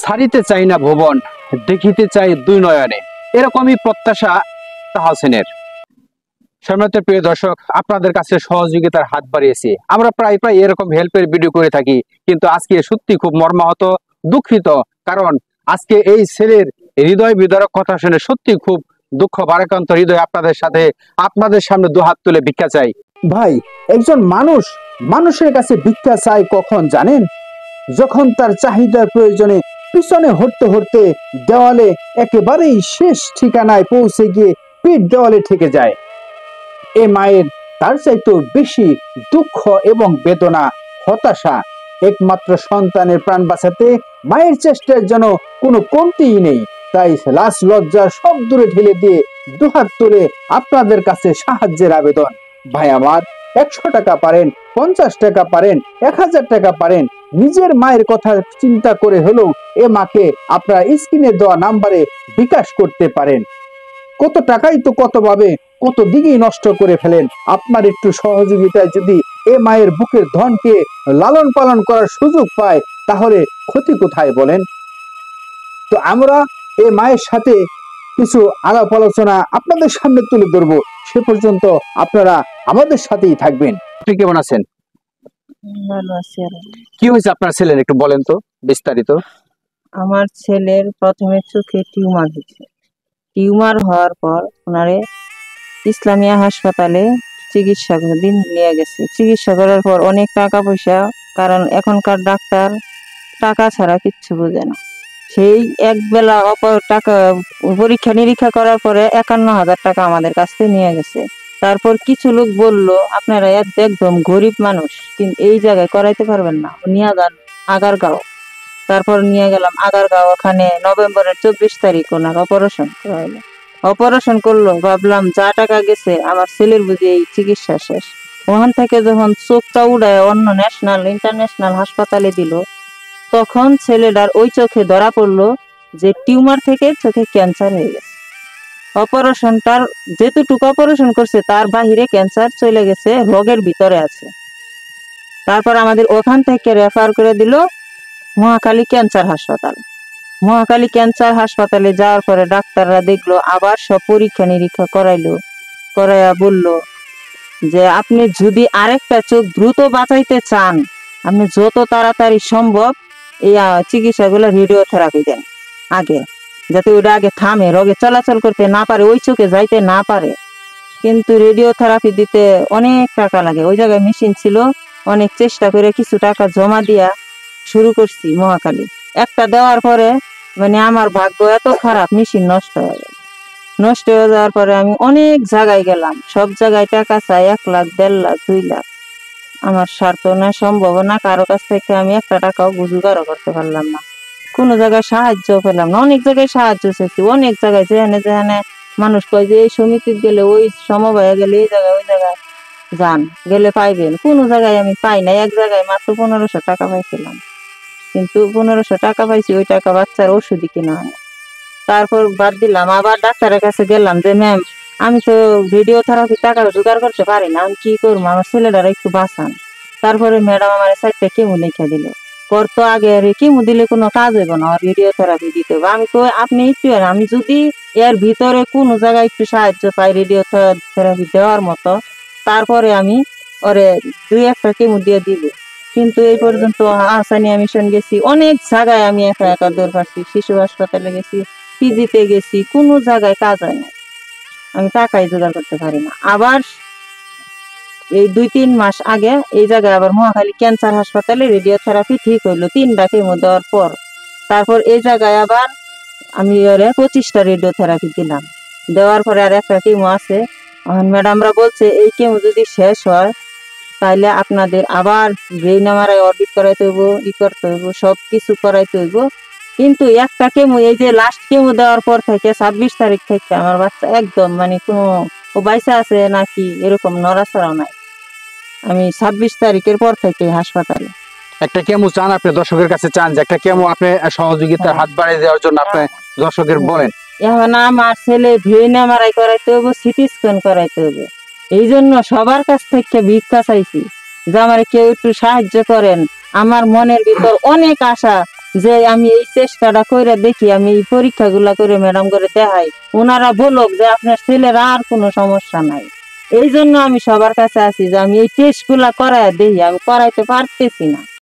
ছাড়িতে চাই না ভুবন, দেখিতে চাই দুই নয়নে, এরকমই প্রত্যাশা তাহসিনের। সম্মানিত প্রিয় দর্শক, আপনাদের কাছে সহযোগিতার হাত বাড়িয়েছি। আমরা প্রায় প্রায় এরকম হেল্পের ভিডিও করে থাকি, কিন্তু আজকে সত্যি খুব মর্মাহত, দুঃখিত। কারণ আজকে এই ছেলের হৃদয় বিদারক কথা শুনে সত্যি খুব দুঃখ ভারাক্রান্ত হৃদয় আপনাদের সামনে দুহাত তুলে ভিক্ষা চাই। ভাই, একজন মানুষ মানুষের কাছে ভিক্ষা চায় কখন জানেন? যখন তার চাহিদার প্রয়োজনে পিছনে হটতে হটতে দেওয়ালে একেবারেই শেষ ঠিকানায় পৌঁছে গিয়ে পিঠ দেওয়ালে ঠেকে যায়। এ মায়ের তার চাইতেও বেশি দুঃখ এবং বেদনা, হতাশা। একমাত্র সন্তানের প্রাণ বাঁচাতে মায়ের চেষ্টার যেন কোনো কমতিই নেই। তাই লাজ লজ্জা সব দূরে ঠেলে দিয়ে দুহাত তুলে আপনাদের কাছে সাহায্যের আবেদন। ভাই আমার, 100 টাকা পারেন, 50 টাকা পারেন, 1000 টাকা পারেন, নিজের মায়ের কথা চিন্তা করে হলেও এ মাকে আপনারা স্ক্রিনে দেওয়া নাম্বারে বিকাশ করতে পারেন। কত টাকাই তো কত ভাবে কত দিকেই নষ্ট করে ফেলেন। আপনার একটু সহযোগিতায় যদি এ মায়ের বুকের ধনকে লালন পালন করার সুযোগ পায়, তাহলে ক্ষতি কোথায় বলেন? তো আমরা এ মায়ের সাথে কিছু আলাপ আলোচনা আপনাদের সামনে তুলে ধরবো। সে পর্যন্ত আপনারা আমাদের সাথেই থাকবেন। আপনি কেমন আছেন? ভালো আছি। কি হয়েছে আপনার ছেলের, একটু বলেন তো বিস্তারিত। আমার ছেলের প্রথমে চোখে টিউমার হয়েছে। টিউমার হওয়ার পর ওনারে ইসলামিয়া হাসপাতালে চিকিৎসা দিন নিয়ে গেছে। চিকিৎসা করার পর অনেক টাকা পয়সা, কারণ এখনকার ডাক্তার টাকা ছাড়া কিচ্ছু বোঝে না। সেই এক বেলা টাকা পরীক্ষা নিরীক্ষা করার পরে 51,000 টাকা আমাদের কাছ থেকে নিয়ে গেছে। তারপর কিছু লোক বলল, আপনারা একদম গরিব মানুষ, কিন্তু এই জায়গায় করাইতে পারবেন না, নিয়ে যান আগারগাঁও। তারপর নিয়ে গেলাম আগারগাঁও। ওখানে নভেম্বরের 24 তারিখ ওনার অপারেশন করাইলো। অপারেশন করলো, ভাবলাম যা টাকা গেছে আমার ছেলের বুঝি এই চিকিৎসা শেষ। ওখান থেকে যখন চোখটা উড়ায় অন্য ন্যাশনাল ইন্টারন্যাশনাল হাসপাতালে দিল, তখন ছেলেটার ওই চোখে ধরা পড়লো যে টিউমার থেকে চোখে ক্যান্সার হয়ে গেছে। অপারেশনটার যেটুকু অপারেশন করছে তার বাহিরে ক্যান্সার চলে গেছে, রোগের ভিতরে আছে। তারপর আমাদের ওখান থেকে রেফার করে দিল মহাখালী ক্যান্সার হাসপাতাল। মহাখালী ক্যান্সার হাসপাতালে যাওয়ার পরে ডাক্তাররা দেখলো, আবার সব পরীক্ষা নিরীক্ষা করাইয়া বলল যে আপনি যদি আরেকটা চোখ দ্রুত বাঁচাইতে চান, আপনি যত তাড়াতাড়ি সম্ভব এই চিকিৎসাগুলো রেডিওথেরাপি দেন আগে, যাতে ওইটা আগে থামে, রোগে চলাচল করতে না পারে, ওই চোখে যাইতে না পারে। কিন্তু রেডিওথেরাপি দিতে অনেক টাকা লাগে। ওই জায়গায় মেশিন ছিল, অনেক চেষ্টা করে কিছু টাকা জমা দিয়া শুরু করছি মহাখালী। একটা দেওয়ার পরে মানে আমার ভাগ্য এত খারাপ, মেশিন নষ্ট হয়ে গেল। নষ্ট হয়ে যাওয়ার পরে আমি অনেক জায়গায় গেলাম, সব জায়গায় টাকা চাই, 1 লাখ, 1.5 লাখ, 2 লাখ। আমার স্বার্থ না, সম্ভব না, কারো কাছ থেকে আমি একটা টাকাও বুঝুগারও করতে পারলাম না। কোনো জায়গায় সাহায্য পেলাম না। অনেক জায়গায় সাহায্য চেয়েছি, অনেক জায়গায়, যেখানে যেখানে মানুষ কয় যে এই সমিতির গেলে, ওই সমবায়ে গেলে, এই জায়গায় ওই জায়গায় যান, গেলে পাইবেন। কোনো জায়গায় আমি পাই না। এক জায়গায় মাত্র 1500 টাকা পাইছিলাম, কিন্তু 1500 টাকা পাইছি, ওই টাকা বাচ্চার ওষুধই কিনা হয় না। তারপর বাদ দিলাম। আবার ডাক্তারের কাছে গেলাম যে ম্যাম, আমি তো রেডিওথেরাপি টাকা জোগাড় করতে পারি না, আমি কি করবো, আমার ছেলেটারা একটু বাঁচান। তারপরে ম্যাডাম আমার 4টা কেমো লিখে দিল। করতো আগে কেমো দিলে কোনো কাজ হইব না, রেডিওথেরাপি দিতে হবে। আমি তো আপনি একটু, আমি যদি এর ভিতরে কোনো জায়গায় একটু সাহায্য পাই রেডিওথেরাপি দেওয়ার মতো, তারপরে আমি ওরে 2-1টা কেমো দিয়ে দিব। কিন্তু এই পর্যন্ত আসানিয়া মিশন গেছি, অনেক জায়গায় আমি একা একা দৌড় পাচ্ছি, শিশু হাসপাতালে গেছি, পিজিতে গেছি, কোনো জায়গায় কাজ হয় না, আমি টাকাই জোগাড় করতে পারি না। আবার এই 2-3 মাস আগে এই জায়গায় আবার মহাখালী ক্যান্সার হাসপাতালে রেডিওথেরাপি ঠিক হইলো 3টা কেমো দেওয়ার পর। তারপর এই জায়গায় আবার আমি ওরে 25টা রেডিওথেরাপি দিলাম। দেওয়ার পরে আর 1টা কেমো আছে। ম্যাডামরা বলছে এই কেমো যদি শেষ হয় তাইলে আপনাদের আবার ব্রেইন এমআরআই অরবিট করাইতে হইব, করতে হইব, সব কিছু করাইতে হইব। কিন্তু 1টা কেমো, এই যে লাস্ট কেমো দেওয়ার পর থেকে 26 তারিখ থেকে আমার বাচ্চা একদম মানে কোনো, ও বাইসা আছে নাকি এরকম নড়াচড়াও নাই। আমি 26 তারিখের পর থেকে হাসপাতালে। একটা কেমো চান আপনি দর্শকের কাছে, চান যে একটা কেমো আপনি সহযোগিতার হাত বাড়িয়ে দেওয়ার জন্য আপনি দর্শকের বলেন। এখন আমার ছেলে ব্রেইন এমআরআই করাইতে হইব, সিটি স্ক্যান করাইতে হইব। এই জন্য সবার কাছ থেকে ভিক্ষা চাইছি যে আমার কেউ একটু সাহায্য করেন। আমার মনের ভিতর অনেক আশা যে আমি এই চেষ্টাটা করে দেখি, আমি এই পরীক্ষাগুলা করে ম্যাডাম করে দেখাই, ওনারা বলুক যে আপনার ছেলের আর কোনো সমস্যা নাই। এই জন্য আমি সবার কাছে আছি যে আমি এই টেস্ট গুলা করাই দেখি, আমি করাইতে পারতেছি না।